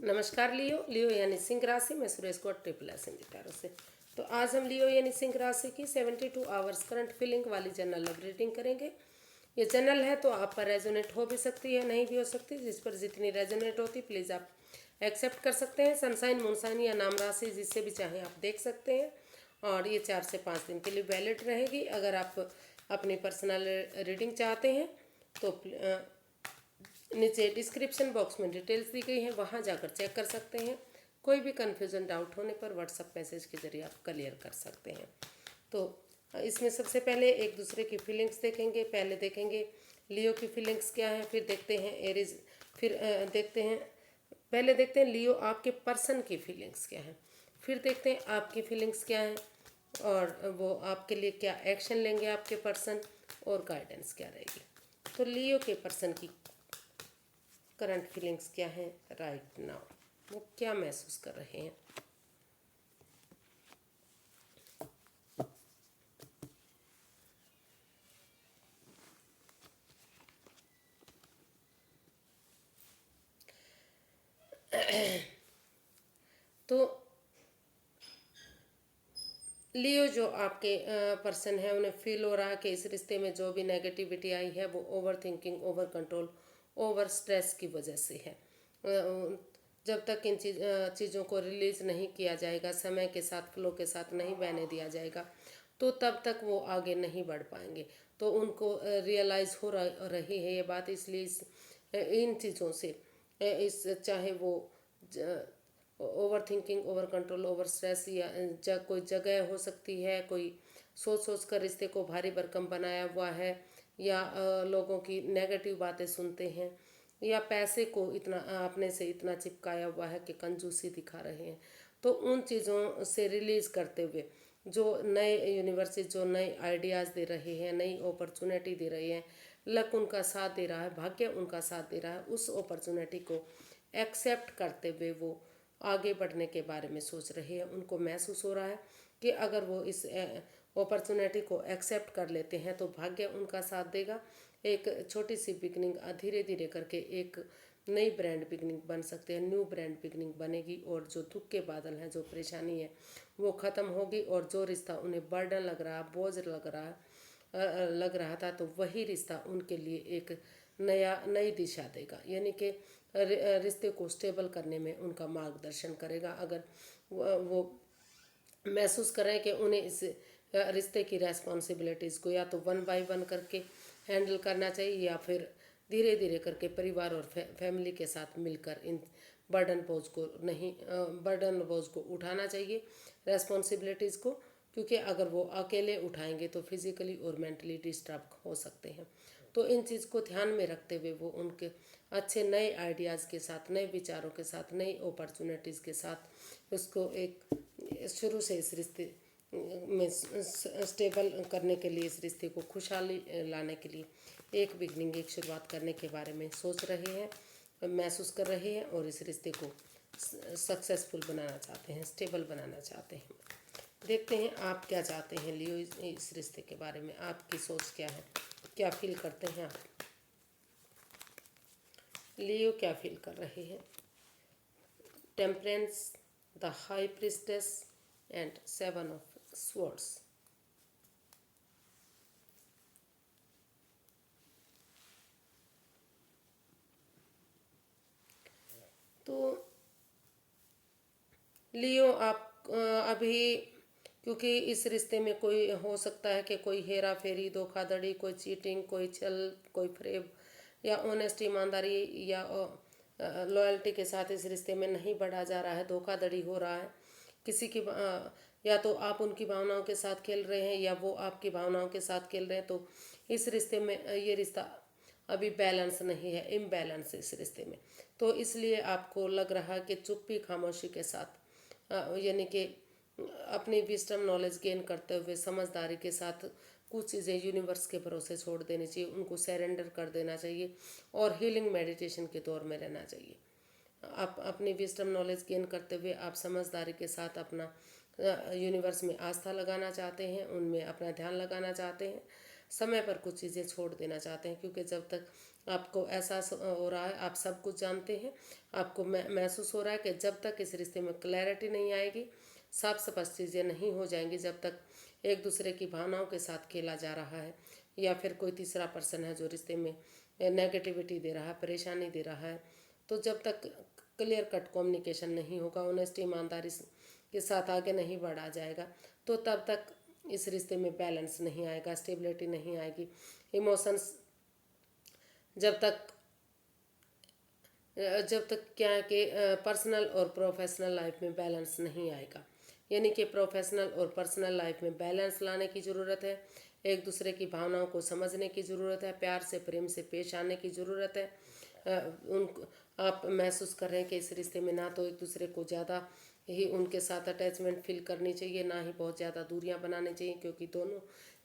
नमस्कार लियो लियो यानी सिंह राशि में सुरेश को ट्रिपल एस इन तारों से। तो आज हम लियो यानी सिंह राशि की 72 आवर्स करंट फीलिंग वाली जनरल लव रीडिंग करेंगे। ये जनरल है तो आप पर रेजोनेट हो भी सकती है, नहीं भी हो सकती। जिस पर जितनी रेजोनेट होती प्लीज़ आप एक्सेप्ट कर सकते हैं। सनसाइन मूनसाइन या नाम राशि जिससे भी चाहें आप देख सकते हैं। और ये 4 से 5 दिन के लिए वैलिड रहेगी। अगर आप अपनी पर्सनल रीडिंग चाहते हैं तो नीचे डिस्क्रिप्शन बॉक्स में डिटेल्स दी गई हैं, वहाँ जाकर चेक कर सकते हैं। कोई भी कन्फ्यूज़न डाउट होने पर व्हाट्सएप मैसेज के जरिए आप क्लियर कर सकते हैं। तो इसमें सबसे पहले एक दूसरे की फीलिंग्स देखेंगे। पहले देखेंगे लियो की फीलिंग्स क्या है, फिर देखते हैं एरिज, फिर देखते हैं पहले देखते हैं लियो आपके पर्सन की फीलिंग्स क्या है, फिर देखते हैं आपकी फीलिंग्स क्या है और वो आपके लिए क्या एक्शन लेंगे आपके पर्सन, और गाइडेंस क्या रहेगी। तो लियो के पर्सन की करंट फीलिंग्स क्या हैं राइट नाउ, वो क्या महसूस कर रहे हैं। तो लियो जो आपके पर्सन है उन्हें फील हो रहा है कि इस रिश्ते में जो भी नेगेटिविटी आई है वो over thinking, over control, over stress की वजह से है। जब तक इन चीज़ों को रिलीज नहीं किया जाएगा, समय के साथ फ्लो के साथ नहीं बहने दिया जाएगा, तो तब तक वो आगे नहीं बढ़ पाएंगे। तो उनको रियलाइज़ हो रही है ये बात, इसलिए इन चीज़ों से इस चाहे वो over thinking, over control, over stress या कोई जगह हो सकती है, कोई सोच सोच कर रिश्ते को भारी भरकम बनाया हुआ है, या लोगों की नेगेटिव बातें सुनते हैं, या पैसे को इतना अपने से इतना चिपकाया हुआ है कि कंजूसी दिखा रहे हैं। तो उन चीज़ों से रिलीज़ करते हुए जो नए यूनिवर्सिटी जो नए आइडियाज़ दे रहे हैं, नई अपॉर्चुनिटी दे रहे हैं, लक उनका साथ दे रहा है, भाग्य उनका साथ दे रहा है, उस अपॉर्चुनिटी को एक्सेप्ट करते हुए वो आगे बढ़ने के बारे में सोच रहे हैं। उनको महसूस हो रहा है कि अगर वो इस अपॉर्चुनिटी को एक्सेप्ट कर लेते हैं तो भाग्य उनका साथ देगा। एक छोटी सी बिगनिंग धीरे धीरे करके एक नई ब्रांड बिगनिंग बन सकते हैं, न्यू ब्रांड बिगनिंग बनेगी, और जो दुख के बादल हैं, जो परेशानी है वो ख़त्म होगी, और जो रिश्ता उन्हें बर्डन लग रहा, बोझ लग रहा था, तो वही रिश्ता उनके लिए एक नई दिशा देगा, यानी कि रिश्ते को स्टेबल करने में उनका मार्गदर्शन करेगा। अगर वो महसूस करें कि उन्हें इस रिश्ते की रेस्पॉन्सिबिलिटीज़ को या तो 1 बाय 1 करके हैंडल करना चाहिए, या फिर धीरे धीरे करके परिवार और फैमिली के साथ मिलकर इन बर्डन बोझ को उठाना चाहिए, रेस्पॉन्सिबिलिटीज़ को। क्योंकि अगर वो अकेले उठाएंगे तो फिजिकली और मेंटली डिस्टर्ब हो सकते हैं। तो इन चीज़ को ध्यान में रखते हुए वो उनके अच्छे नए आइडियाज़ के साथ, नए विचारों के साथ, नई अपॉर्चुनिटीज़ के साथ उसको एक शुरू से इस रिश्ते में स्टेबल करने के लिए, इस रिश्ते को खुशहाली लाने के लिए एक बिगनिंग, एक शुरुआत करने के बारे में सोच रहे हैं, महसूस कर रहे हैं, और इस रिश्ते को सक्सेसफुल बनाना चाहते हैं, स्टेबल बनाना चाहते हैं। देखते हैं आप क्या चाहते हैं लियो, इस रिश्ते के बारे में आपकी सोच क्या है, क्या फील करते हैं आप, लियो क्या फील कर रहे हैं। Temperance, the high priestess and 7 of swords. तो लियो आप अभी, क्योंकि इस रिश्ते में कोई हो सकता है कि कोई हेरा फेरी, धोखाधड़ी, कोई चीटिंग, कोई छल, कोई फ्रेब, या ऑनेस्ट ईमानदारी या लॉयल्टी के साथ इस रिश्ते में नहीं बढ़ा जा रहा है, धोखाधड़ी हो रहा है। किसी की या तो आप उनकी भावनाओं के साथ खेल रहे हैं या वो आपकी भावनाओं के साथ खेल रहे हैं। तो इस रिश्ते में ये रिश्ता अभी बैलेंस नहीं है, इम्बैलेंस है इस रिश्ते में। तो इसलिए आपको लग रहा है कि चुप्पी खामोशी के साथ, यानी कि अपनी विस्डम नॉलेज गेन करते हुए समझदारी के साथ कुछ चीज़ें यूनिवर्स के भरोसे छोड़ देनी चाहिए, उनको सरेंडर कर देना चाहिए, और हीलिंग मेडिटेशन के दौर में रहना चाहिए। आप अपनी विस्डम नॉलेज गेन करते हुए आप समझदारी के साथ अपना यूनिवर्स में आस्था लगाना चाहते हैं, उनमें अपना ध्यान लगाना चाहते हैं, समय पर कुछ चीज़ें छोड़ देना चाहते हैं, क्योंकि जब तक आपको एहसास हो रहा है, आप सब कुछ जानते हैं, आपको महसूस हो रहा है कि जब तक इस रिश्ते में क्लैरिटी नहीं आएगी, साफ स्पष्ट चीज़ें नहीं हो जाएंगी, जब तक एक दूसरे की भावनाओं के साथ खेला जा रहा है, या फिर कोई तीसरा पर्सन है जो रिश्ते में नेगेटिविटी दे रहा है, परेशानी दे रहा है, तो जब तक क्लियर कट कम्युनिकेशन नहीं होगा, ऑनेस्टी ईमानदारी के साथ आगे नहीं बढ़ा जाएगा, तो तब तक इस रिश्ते में बैलेंस नहीं आएगा, स्टेबिलिटी नहीं आएगी। इमोशंस जब तक क्या है कि पर्सनल और प्रोफेशनल लाइफ में बैलेंस नहीं आएगा, यानी कि प्रोफेशनल और पर्सनल लाइफ में बैलेंस लाने की ज़रूरत है, एक दूसरे की भावनाओं को समझने की ज़रूरत है, प्यार से प्रेम से पेश आने की ज़रूरत है। उन आप महसूस कर रहे हैं कि इस रिश्ते में ना तो एक दूसरे को ज़्यादा ही उनके साथ अटैचमेंट फील करनी चाहिए, ना ही बहुत ज़्यादा दूरियां बनानी चाहिए, क्योंकि दोनों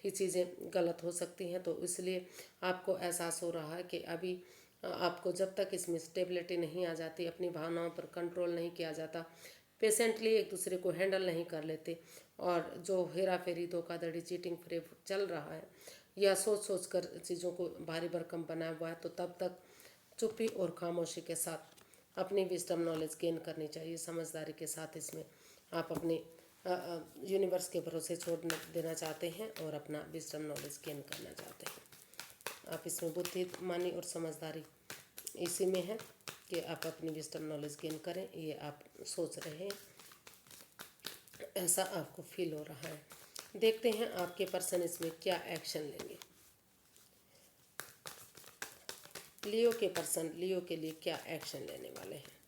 ही चीज़ें गलत हो सकती हैं। तो इसलिए आपको एहसास हो रहा है कि अभी आपको जब तक इसमें स्टेबिलिटी नहीं आ जाती, अपनी भावनाओं पर कंट्रोल नहीं किया जाता, पेशेंटली एक दूसरे को हैंडल नहीं कर लेते, और जो हेरा फेरी, धोखाधड़ी, चीटिंग फ्रेब चल रहा है, या सोच सोच कर चीज़ों को भारी भरकम बनाया हुआ है, तो तब तक चुप्पी और खामोशी के साथ अपनी विजडम नॉलेज गेन करनी चाहिए, समझदारी के साथ इसमें आप अपने यूनिवर्स के भरोसे छोड़ देना चाहते हैं और अपना विजडम नॉलेज गेन करना चाहते हैं। आप इसमें बुद्धिमानी और समझदारी इसी में है कि आप अपनी विजडम नॉलेज गेन करें, ये आप सोच रहे हैं, ऐसा आपको फील हो रहा है। देखते हैं आपके पर्सन इसमें क्या एक्शन लेंगे। लियो के पर्सन लियो के लिए क्या एक्शन लेने वाले हैं।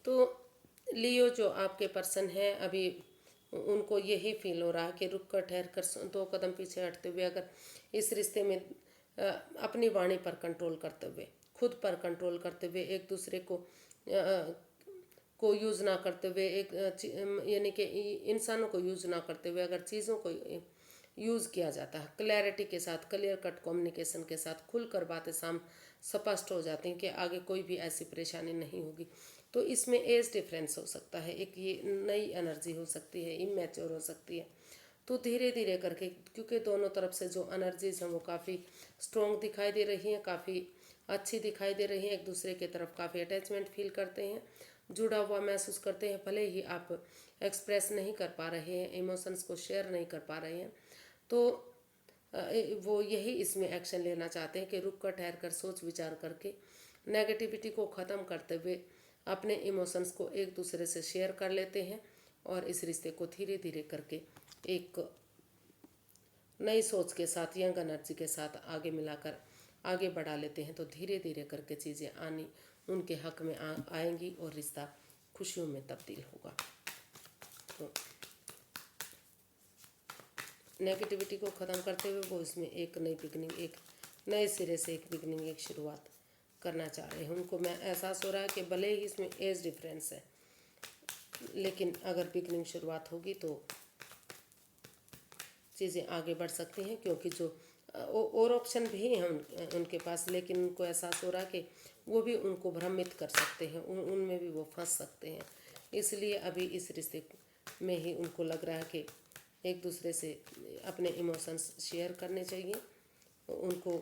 तो लियो जो आपके पर्सन है, अभी उनको यही फील हो रहा है कि रुक कर, ठहर कर, 2 कदम पीछे हटते हुए अगर इस रिश्ते में अपनी वाणी पर कंट्रोल करते हुए, खुद पर कंट्रोल करते हुए, एक दूसरे को यूज़ ना करते हुए, यानी कि इंसानों को यूज़ ना करते हुए अगर चीज़ों को यूज़ किया जाता है, क्लैरिटी के साथ, क्लियर कट कम्युनिकेशन के साथ, खुलकर बातें स्पष्ट हो जाती हैं कि आगे कोई भी ऐसी परेशानी नहीं होगी। तो इसमें एज डिफरेंस हो सकता है, एक ये नई एनर्जी हो सकती है, इमेच्योर हो सकती है। तो धीरे धीरे करके, क्योंकि दोनों तरफ से जो एनर्जीज हैं वो काफ़ी स्ट्रॉन्ग दिखाई दे रही हैं, काफ़ी अच्छी दिखाई दे रही हैं, एक दूसरे की तरफ काफ़ी अटैचमेंट फील करते हैं, जुड़ा हुआ महसूस करते हैं, भले ही आप एक्सप्रेस नहीं कर पा रहे हैं, इमोशंस को शेयर नहीं कर पा रहे हैं। तो वो यही इसमें एक्शन लेना चाहते हैं कि रुक कर, ठहर कर, सोच विचार करके, नेगेटिविटी को ख़त्म करते हुए अपने इमोशंस को एक दूसरे से शेयर कर लेते हैं, और इस रिश्ते को धीरे धीरे करके एक नई सोच के साथ, यंग एनर्जी के साथ आगे मिलाकर आगे बढ़ा लेते हैं। तो धीरे धीरे करके चीज़ें आनी उनके हक में आएंगी और रिश्ता खुशियों में तब्दील होगा। तो नेगेटिविटी को ख़त्म करते हुए वो इसमें एक नई बिगनिंग, एक नए सिरे से एक बिगनिंग, एक शुरुआत करना चाह रहे हैं। उनको मैं एहसास हो रहा है कि भले ही इसमें एज डिफरेंस है, लेकिन अगर बिगनिंग शुरुआत होगी तो चीज़ें आगे बढ़ सकती हैं, क्योंकि जो और ऑप्शन भी हैं उनके पास, लेकिन उनको एहसास हो रहा है कि वो भी उनको भ्रमित कर सकते हैं, उनमें भी वो फंस सकते हैं। इसलिए अभी इस रिश्ते में ही उनको लग रहा है कि एक दूसरे से अपने इमोशंस शेयर करने चाहिए, उनको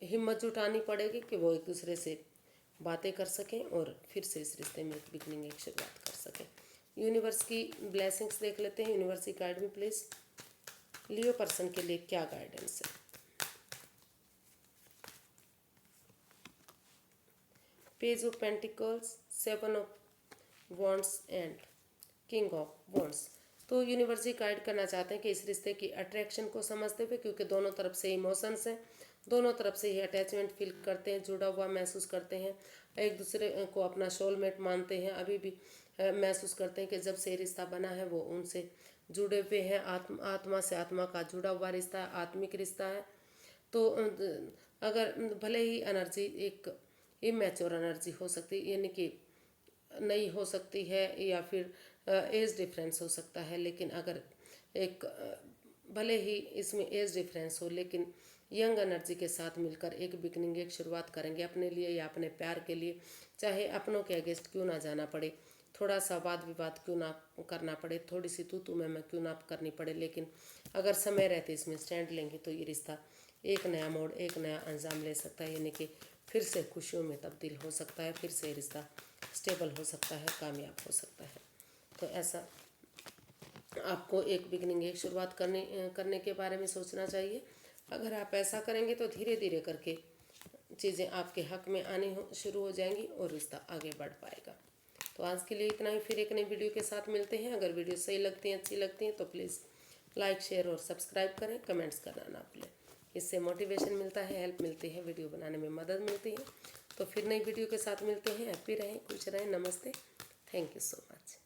हिम्मत जुटानी पड़ेगी कि वो एक दूसरे से बातें कर सकें और फिर से इस रिश्ते में एक बिगनिंग, एक शुरुआत कर सकें। यूनिवर्स की ब्लेसिंग्स देख लेते हैं। यूनिवर्स की गाइड में प्लीज़ लियो पर्सन के लिए क्या गाइडेंस है। Page of pentacles, 7 of wands and king of wands. तो यूनिवर्स ही गाइड करना चाहते हैं कि इस रिश्ते की अट्रैक्शन को समझते हुए, क्योंकि दोनों तरफ से इमोशंस हैं, दोनों तरफ से ही अटैचमेंट फील करते हैं, जुड़ा हुआ महसूस करते हैं, एक दूसरे को अपना सोलमेट मानते हैं, अभी भी महसूस करते हैं कि जब से रिश्ता बना है वो उनसे जुड़े हुए हैं, आत्मा से आत्मा का जुड़ा हुआ रिश्ता है, आत्मिक रिश्ता है। तो अगर भले ही एनर्जी एक इमेच्योर एनर्जी हो सकती है, यानी कि नई हो सकती है, या फिर एज डिफरेंस हो सकता है, लेकिन अगर एक भले ही इसमें एज डिफरेंस हो, लेकिन यंग एनर्जी के साथ मिलकर एक बिगनिंग, एक शुरुआत करेंगे अपने लिए या अपने प्यार के लिए। चाहे अपनों के अगेंस्ट क्यों ना जाना पड़े, थोड़ा सा वाद विवाद क्यों ना करना पड़े, थोड़ी सी तू मैं क्यों ना करनी पड़े, लेकिन अगर समय रहते इसमें स्टैंड लेंगे तो ये रिश्ता एक नया मोड़, एक नया अंजाम ले सकता है। यानी कि फिर से खुशियों में तब्दील हो सकता है, फिर से रिश्ता स्टेबल हो सकता है, कामयाब हो सकता है। तो ऐसा आपको एक बिगनिंग, एक शुरुआत करने के बारे में सोचना चाहिए। अगर आप ऐसा करेंगे तो धीरे धीरे करके चीज़ें आपके हक में आनी शुरू हो जाएंगी और रिश्ता आगे बढ़ पाएगा। तो आज के लिए इतना ही, फिर एक नई वीडियो के साथ मिलते हैं। अगर वीडियो सही लगती हैं, अच्छी लगती हैं तो प्लीज़ लाइक, शेयर और सब्सक्राइब करें, कमेंट्स करना ना भूलें। इससे मोटिवेशन मिलता है, हेल्प मिलती है, वीडियो बनाने में मदद मिलती है। तो फिर नई वीडियो के साथ मिलते हैं। हैप्पी रहें, खुश रहें। नमस्ते, थैंक यू सो मच।